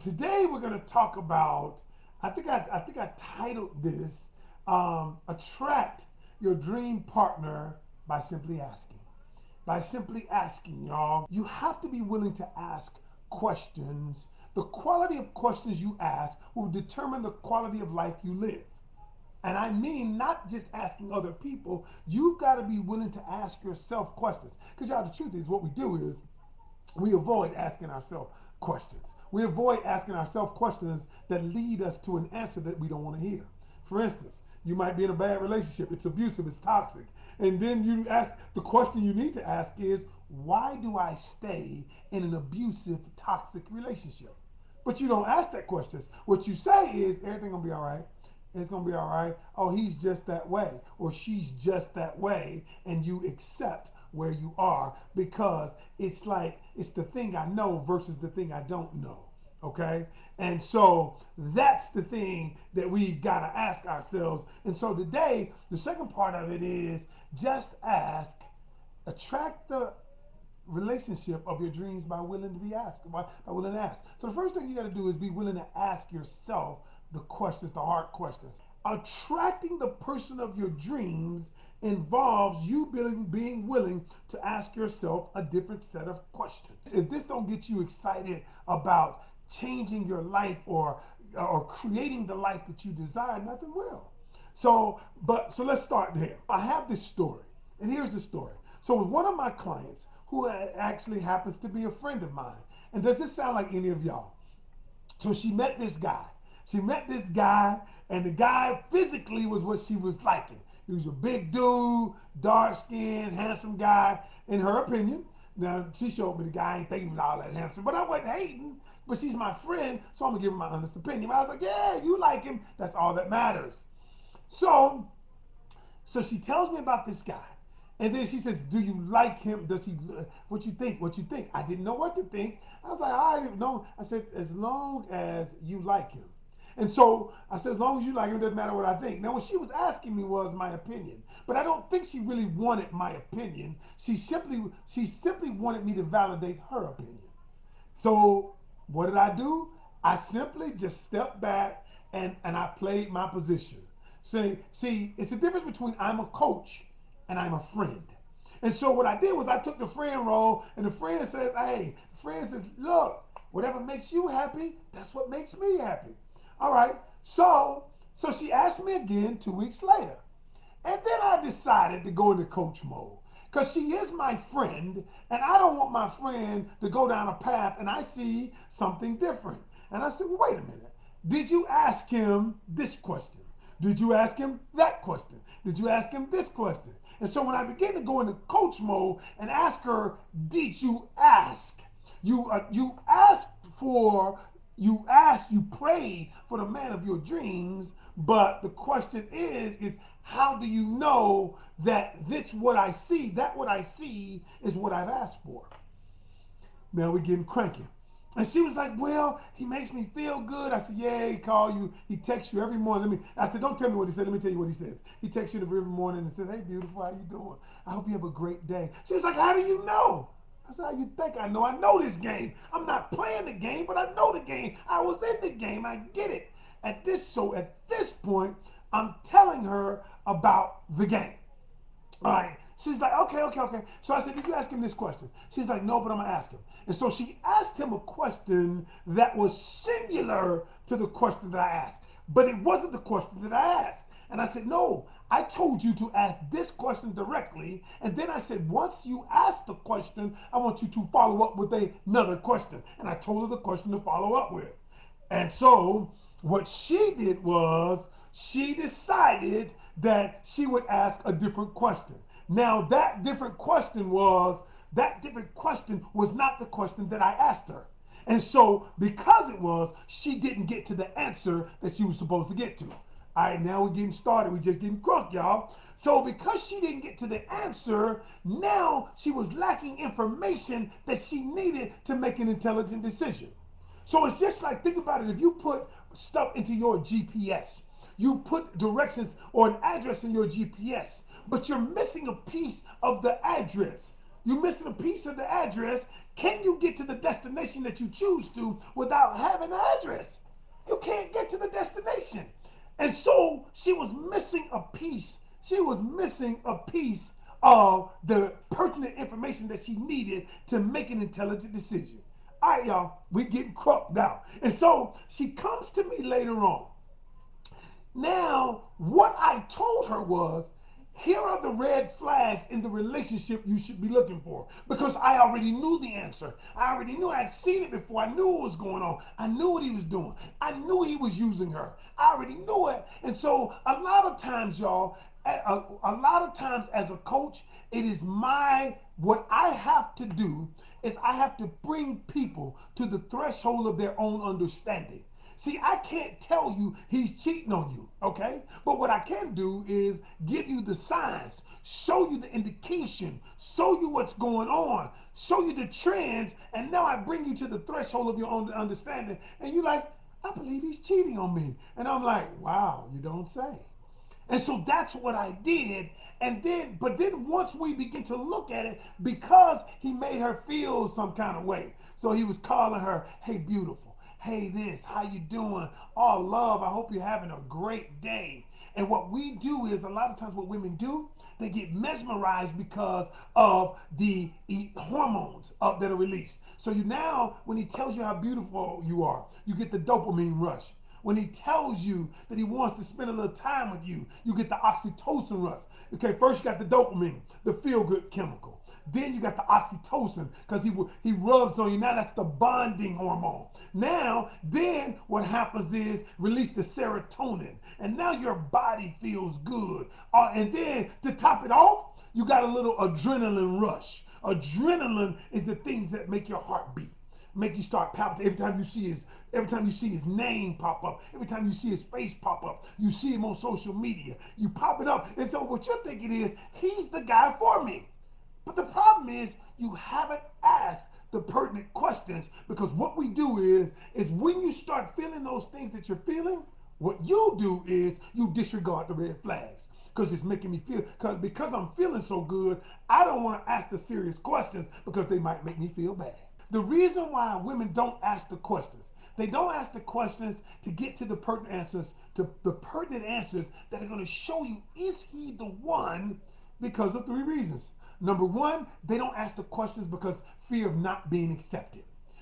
Today we're going to talk about. I think I titled this "Attract Your Dream Partner by Simply Asking." By simply asking, y'all, you have to be willing to ask questions. The quality of questions you ask will determine the quality of life you live. And I mean, not just asking other people, you've got to be willing to ask yourself questions. Because, y'all, the truth is, what we do is we avoid asking ourselves questions. We avoid asking ourselves questions that lead us to an answer that we don't want to hear. For instance, you might be in a bad relationship, it's abusive, it's toxic. And then you ask, the question you need to ask is, why do I stay in an abusive, toxic relationship? But you don't ask that question. What you say is, everything gonna be all right. It's gonna be all right. Oh, he's just that way, or she's just that way, and you accept where you are because it's like it's the thing I know versus the thing I don't know. Okay, and so that's the thing that we gotta ask ourselves. And so today, the second part of it is just ask, attract the relationship of your dreams by willing to be asked, by willing to ask. So the first thing you got to do is be willing to ask yourself the questions, the hard questions. Attracting the person of your dreams involves you being willing to ask yourself a different set of questions. If this don't get you excited about changing your life or creating the life that you desire, nothing will. So let's start there. I have this story, and here's the story. So with one of my clients, who actually happens to be a friend of mine, and does this sound like any of y'all? So she met this guy. She met this guy, and the guy physically was what she was liking. He was a big dude, dark skinned, handsome guy, in her opinion. Now, she showed me the guy, I ain't think he was all that handsome, but I wasn't hating. But she's my friend, so I'm gonna give her my honest opinion. I was like, yeah, you like him. That's all that matters. So so she tells me about this guy. And then she says, do you like him? Does he, what you think? What you think? I didn't know what to think. I was like, I didn't know. I said, as long as you like him. And so I said, as long as you like him, it doesn't matter what I think. Now, what she was asking me was my opinion. But I don't think she really wanted my opinion. She simply wanted me to validate her opinion. So what did I do? I simply just stepped back and I played my position. See, it's the difference between I'm a coach and I'm a friend. And so what I did was I took the friend role, and the friend says, hey, the friend says, look, whatever makes you happy, that's what makes me happy. All right. So she asked me again 2 weeks later. And then I decided to go into coach mode because she is my friend, and I don't want my friend to go down a path and I see something different. And I said, well, wait a minute. Did you ask him this question? Did you ask him that question? Did you ask him this question? And so when I began to go into coach mode and ask her, did you ask? You asked for you prayed for the man of your dreams, but the question is how do you know that that's what I see? That what I see is what I've asked for. Now we're getting cranky. And she was like, well, he makes me feel good. I said, yeah, he call you, he texts you every morning. I said, don't tell me what he said. Let me tell you what he says. He texts you every morning and says, hey, beautiful, how you doing? I hope you have a great day. She was like, how do you know? I said, how you think I know? I know this game. I'm not playing the game, but I know the game. I was in the game. I get it. At this point, I'm telling her about the game. All right. She's like, okay, okay, okay. So I said, did you ask him this question? She's like, no, but I'm going to ask him. And so she asked him a question that was singular to the question that I asked. But it wasn't the question that I asked. And I said, no, I told you to ask this question directly. And then I said, once you ask the question, I want you to follow up with another question. And I told her the question to follow up with. And so what she did was she decided that she would ask a different question. Now that different question was not the question that I asked her. And so because it was, she didn't get to the answer that she was supposed to get to. All right, now we're getting started. We're just getting crunk, y'all. So because she didn't get to the answer, now she was lacking information that she needed to make an intelligent decision. So it's just like, think about it. If you put stuff into your GPS, you put directions or an address in your GPS, but you're missing a piece of the address. You're missing a piece of the address. Can you get to the destination that you choose to without having an address? You can't get to the destination. And so she was missing a piece. She was missing a piece of the pertinent information that she needed to make an intelligent decision. All right, y'all, we getting crooked now. And so she comes to me later on. Now, what I told her was, here are the red flags in the relationship you should be looking for. Because I already knew the answer. I already knew. I'd seen it before. I knew what was going on. I knew what he was doing. I knew he was using her. I already knew it. And so a lot of times, y'all, a lot of times as a coach, it is what I have to do is I have to bring people to the threshold of their own understanding. See, I can't tell you he's cheating on you, okay? But what I can do is give you the signs, show you the indication, show you what's going on, show you the trends, and now I bring you to the threshold of your own understanding. And you're like, I believe he's cheating on me. And I'm like, wow, you don't say. And so that's what I did. But then once we begin to look at it, because he made her feel some kind of way. So he was calling her, hey, beautiful. Hey, this, how you doing? Oh, love, I hope you're having a great day. And what we do is a lot of times what women do, they get mesmerized because of the hormones that are released. So you now, when he tells you how beautiful you are, you get the dopamine rush. When he tells you that he wants to spend a little time with you, you get the oxytocin rush. Okay, first you got the dopamine, the feel-good chemical. Then you got the oxytocin because he rubs on you. Now that's the bonding hormone. Now, then what happens is release the serotonin, and now your body feels good. And then to top it off, you got a little adrenaline rush. Adrenaline is the things that make your heart beat, make you start palpitating every time you see his name pop up, every time you see his face pop up, you see him on social media, you pop it up, and so what you're thinking is he's the guy for me. But the problem is you haven't asked the pertinent questions, because what we do is when you start feeling those things that you're feeling, what you do is you disregard the red flags because it's making me feel, because I'm feeling so good, I don't want to ask the serious questions because they might make me feel bad. The reason why women don't ask the questions, they don't ask the questions to get to the pertinent answers that are going to show you, is he the one, because of three reasons. Number one, they don't ask the questions because fear of not being accepted.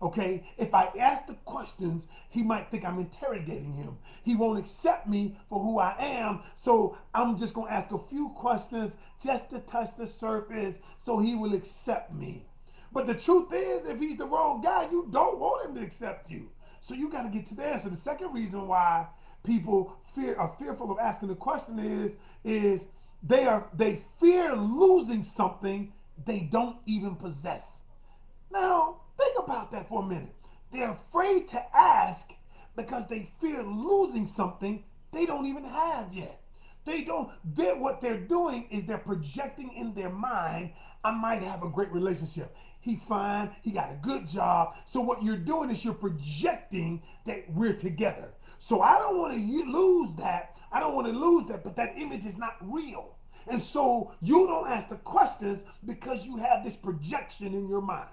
Okay, if I ask the questions, he might think I'm interrogating him. He won't accept me for who I am, so I'm just gonna ask a few questions just to touch the surface so he will accept me. But the truth is, if he's the wrong guy, you don't want him to accept you. So you got to get to the answer. The second reason why people are fearful of asking the question is they fear losing something they don't even possess. Now, think about that for a minute. They're afraid to ask because they fear losing something they don't even have yet. They don't, what they're doing is they're projecting in their mind, I might have a great relationship. He fine, he got a good job. So what you're doing is you're projecting that we're together. So I don't want to lose that. I don't want to lose that, but that image is not real. And so you don't ask the questions because you have this projection in your mind.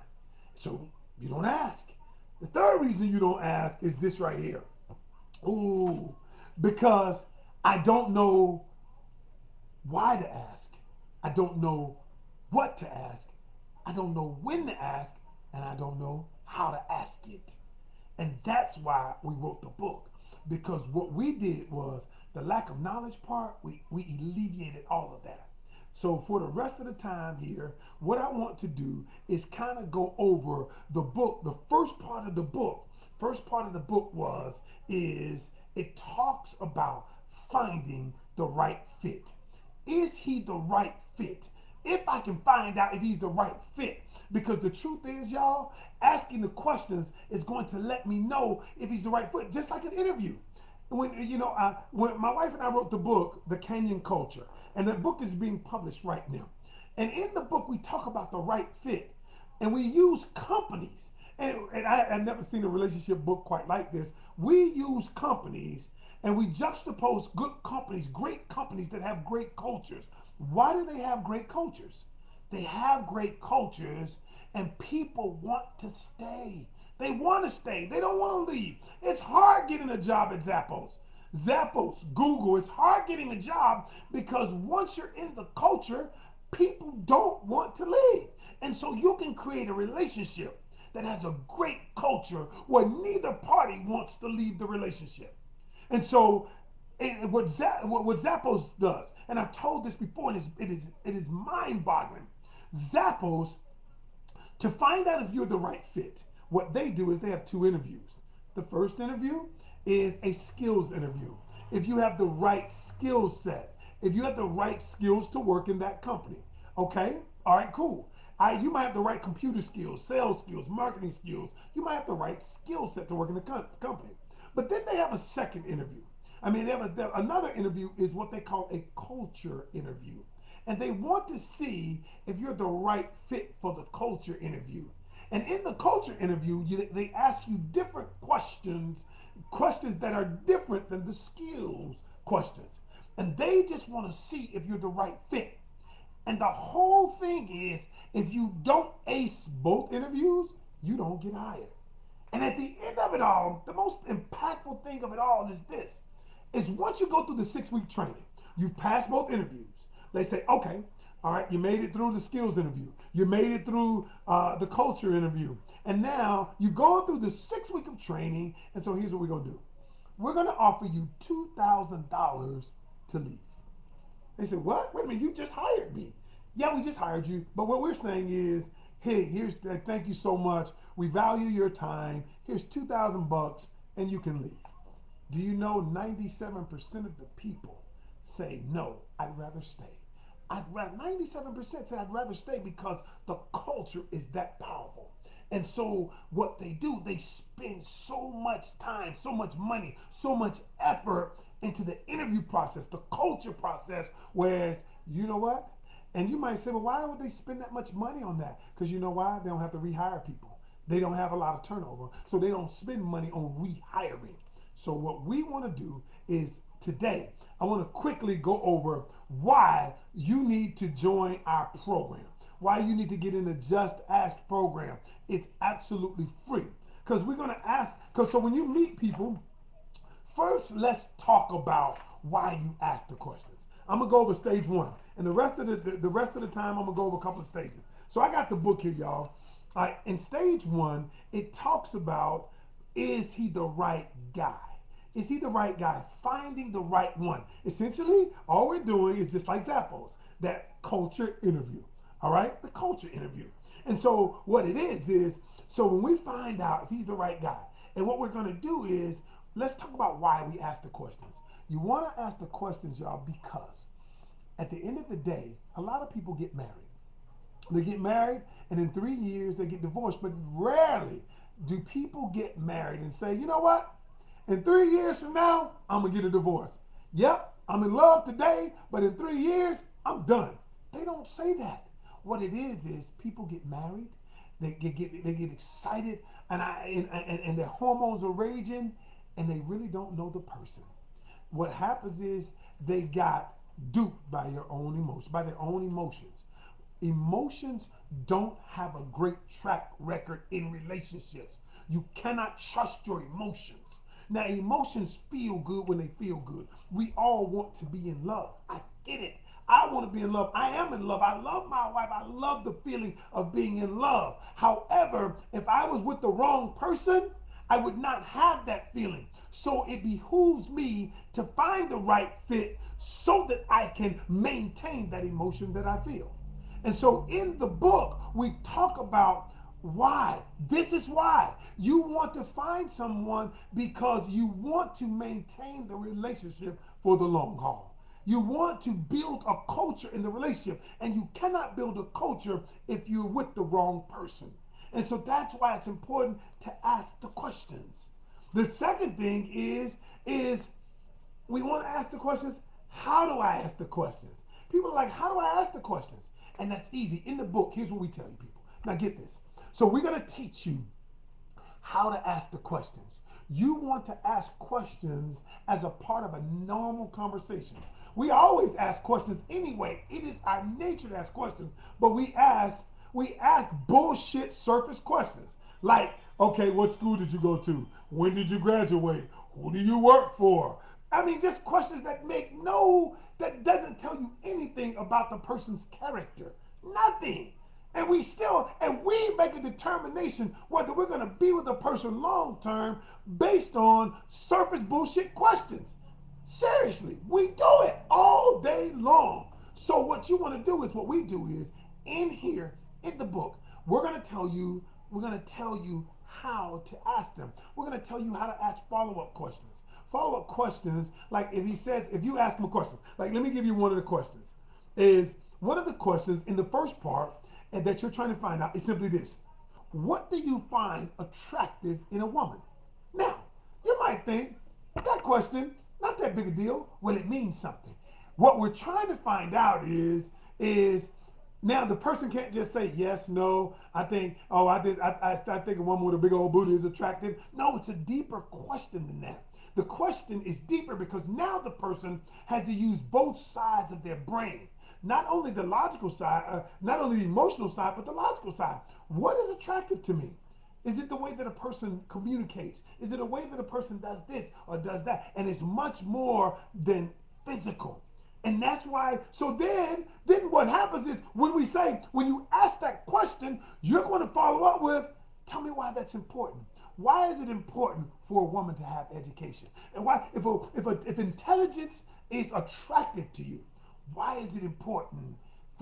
So you don't ask. The third reason you don't ask is this right here. Ooh, because I don't know why to ask. I don't know what to ask. I don't know when to ask. And I don't know how to ask it. And that's why we wrote the book. Because what we did was the lack of knowledge part, we alleviated all of that. So for the rest of the time here, what I want to do is kind of go over the book. The first part of the book is it talks about finding the right fit. Is he the right fit? If I can find out if he's the right fit, because the truth is, y'all, asking the questions is going to let me know if he's the right fit, just like an interview. When my wife and I wrote the book, The Canyon Culture, and that book is being published right now. And in the book, we talk about the right fit, and we use companies. And I've never seen a relationship book quite like this. We use companies and we juxtapose good companies, great companies that have great cultures. Why do they have great cultures? They have great cultures And people want to stay. They want to stay. They don't want to leave. It's hard getting a job at Zappos. Zappos, Google, it's hard getting a job because once you're in the culture, people don't want to leave. And so you can create a relationship that has a great culture where neither party wants to leave the relationship. And so what Zappos does, and I've told this before, and it is mind-boggling. Zappos, to find out if you're the right fit, what they do is they have two interviews. The first interview is a skills interview. If you have the right skill set, if you have the right skills to work in that company, okay, all right, cool. You might have the right computer skills, sales skills, marketing skills. You might have the right skill set to work in the company. But then they have a second interview. I mean, another interview is what they call a culture interview. And they want to see if you're the right fit for the culture interview. And in the culture interview, they ask you different questions, questions that are different than the skills questions. And they just want to see if you're the right fit. And the whole thing is, if you don't ace both interviews, you don't get hired. And at the end of it all, the most impactful thing of it all is this, is once you go through the 6-week training, you've passed both interviews. They say, okay, all right, you made it through the skills interview. You made it through the culture interview. And now you go through the 6 week of training. And so here's what we're going to do. We're going to offer you $2,000 to leave. They said, what? Wait a minute, you just hired me. Yeah, we just hired you. But what we're saying is, hey, thank you so much. We value your time. Here's 2,000 bucks and you can leave. Do you know 97% of the people say, no, I'd rather stay. 97% say I'd rather stay because the culture is that powerful. And so what they do, they spend so much time, so much money, so much effort into the interview process, the culture process, whereas, you know what? And you might say, well, why would they spend that much money on that? Because you know why? They don't have to rehire people. They don't have a lot of turnover, so they don't spend money on rehiring. So what we want to do is today, I want to quickly go over why you need to join our program, why you need to get in the Just Ask program. It's absolutely free. Because we're going to ask, because so when you meet people, first, let's talk about why you ask the questions. I'm gonna go over stage one, and the rest of the time I'm gonna go over a couple of stages. So I got the book here, y'all. All right, in stage one, it talks about, is he the right guy? Is he the right guy? Finding the right one. Essentially, all we're doing is just like Zappos, that culture interview. All right, the culture interview. And so what it is so when we find out if he's the right guy, and what we're gonna do is let's talk about why we ask the questions. You want to ask the questions, y'all, because at the end of the day, a lot of people get married. They get married, and in 3 years, they get divorced. But rarely do people get married and say, you know what? In 3 years from now, I'm going to get a divorce. Yep, I'm in love today, but in 3 years, I'm done. They don't say that. What it is people get married, they get excited, and their hormones are raging, and they really don't know the person. What happens is they got duped by your own emotions, by their own emotions. Emotions don't have a great track record in relationships. You cannot trust your emotions. Now, emotions feel good when they feel good. We all want to be in love. I get it. I want to be in love. I am in love. I love my wife. I love the feeling of being in love. However, if I was with the wrong person, I would not have that feeling. So it behooves me to find the right fit so that I can maintain that emotion that I feel. And so in the book, we talk about why. This is why. You want to find someone because you want to maintain the relationship for the long haul. You want to build a culture in the relationship, and you cannot build a culture if you're with the wrong person. And so that's why it's important to ask the questions. The second thing is we want to ask the questions. How do I ask the questions? People are like, how do I ask the questions? And that's easy. In the book, here's what we tell you, people. Now get this. So we're going to teach you how to ask the questions. You want to ask questions as a part of a normal conversation. We always ask questions anyway. It is our nature to ask questions, but we ask We ask bullshit surface questions like, okay, what school did you go to? When did you graduate? Who do you work for? I mean, just questions that that doesn't tell you anything about the person's character. Nothing. And we make a determination whether we're going to be with a person long term based on surface bullshit questions. Seriously, we do it all day long. So what you want to do is what we do is in here in the book, we're going to tell you we're going to tell you how to ask them. We're going to tell you how to ask follow-up questions. Follow-up questions, like if you ask him a question, like let me give you one of the questions. Is one of the questions in the first part and that you're trying to find out is simply this. What do you find attractive in a woman? Now, you might think that question, not that big a deal. Well, it means something. What we're trying to find out is now the person can't just say yes, no. I think, oh, I think a woman with a big old booty is attractive. No, it's a deeper question than that. The question is deeper because now the person has to use both sides of their brain. Not only the logical side, not only the emotional side, but the logical side. What is attractive to me? Is it the way that a person communicates? Is it a way that a person does this or does that? And it's much more than physical. And that's why, so then what happens is when you ask that question, you're going to follow up with, tell me why that's important. Why is it important for a woman to have education? And why, if intelligence is attractive to you, why is it important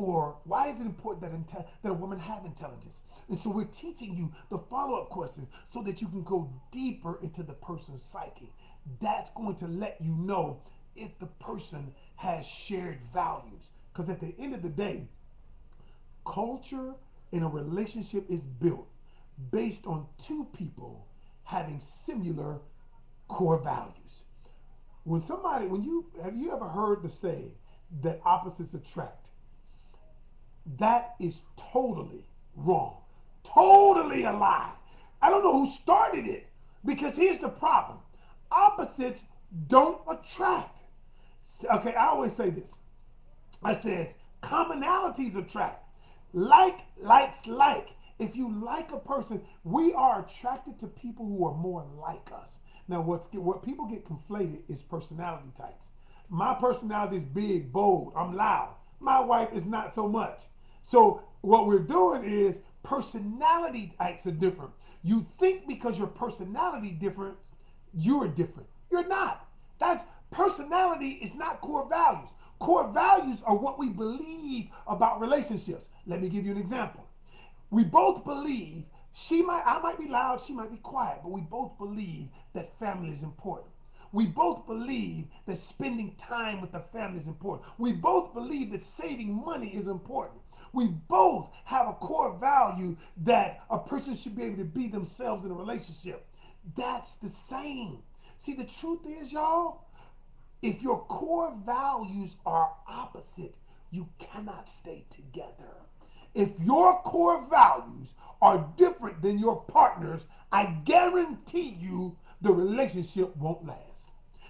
that a woman have intelligence? And so we're teaching you the follow-up questions so that you can go deeper into the person's psyche. That's going to let you know if the person has shared values. Because at the end of the day, culture in a relationship is built based on two people having similar core values. When you have you ever heard the saying that opposites attract? That is totally wrong. Totally a lie. I don't know who started it because here's the problem. Opposites don't attract. Okay, I always say this. I says commonalities attract. Like likes like. If you like a person, we are attracted to people who are more like us. Now, what people get conflated is personality types. My personality is big, bold. I'm loud. My wife is not so much. So what we're doing is personality types are different. You think because your personality different, you're different. You're not. That's Personality is not core values. Core values are what we believe about relationships. Let me give you an example. We both believe I might be loud, she might be quiet, but we both believe that family is important. We both believe that spending time with the family is important. We both believe that saving money is important. We both have a core value that a person should be able to be themselves in a relationship. That's the same. See, the truth is, y'all, if your core values are opposite, you cannot stay together. If your core values are different than your partner's, I guarantee you the relationship won't last.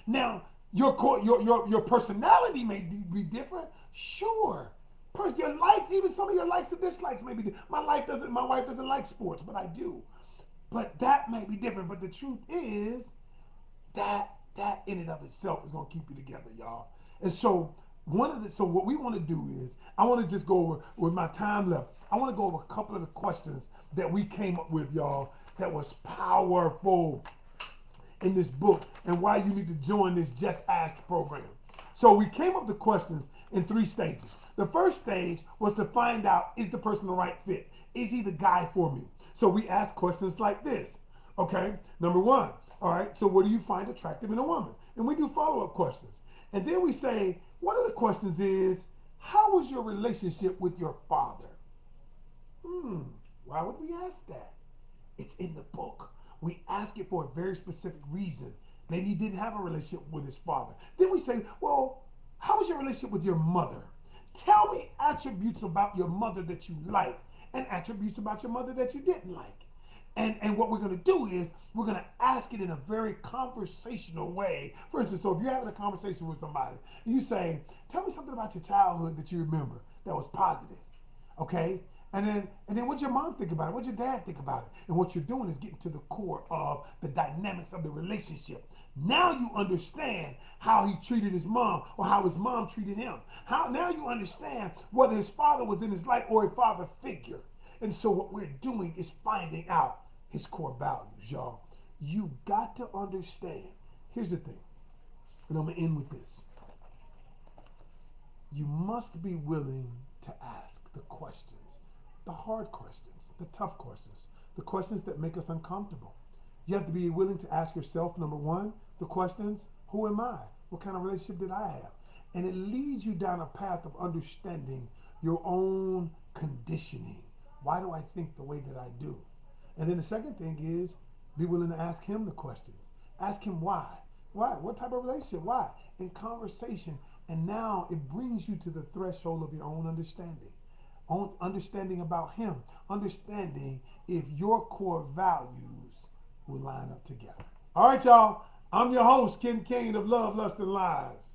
Now, your personality may be different, sure. Your likes, even some of your likes and dislikes may be different. My wife doesn't like sports, but I do. But that may be different. But the truth is, that in and of itself is gonna keep you together, y'all. And so so what we want to do is I want to just go over with my time left. I want to go over a couple of the questions that we came up with, y'all, that was powerful in this book and why you need to join this Just Ask program. So we came up with the questions in three stages. The first stage was to find out, is the person the right fit? Is he the guy for me? So we asked questions like this. Okay, number one, all right, so what do you find attractive in a woman? And we do follow-up questions. And then we say, one of the questions is, how was your relationship with your father? Hmm, why would we ask that? It's in the book. We ask it for a very specific reason. Maybe he didn't have a relationship with his father. Then we say, well, how was your relationship with your mother? Tell me attributes about your mother that you like and attributes about your mother that you didn't like. And what we're going to do is we're going to ask it in a very conversational way. For instance, so if you're having a conversation with somebody and you say, tell me something about your childhood that you remember that was positive. Okay? And then what your mom think about it? What your dad think about it? And what you're doing is getting to the core of the dynamics of the relationship. Now you understand how he treated his mom or how his mom treated him. How now you understand whether his father was in his life or a father figure. And so what we're doing is finding out his core values, y'all. You got to understand. Here's the thing, and I'm gonna end with this. You must be willing to ask the questions, the hard questions, the tough questions, the questions that make us uncomfortable. You have to be willing to ask yourself, number one, the questions: who am I? What kind of relationship did I have? And it leads you down a path of understanding your own conditioning. Why do I think the way that I do? And then the second thing is be willing to ask him the questions. Ask him why. Why? What type of relationship? Why? In conversation. And now it brings you to the threshold of your own understanding. Own understanding about him. Understanding if your core values will line up together. All right, y'all. I'm your host, Ken Canion of Love, Lust, and Lies.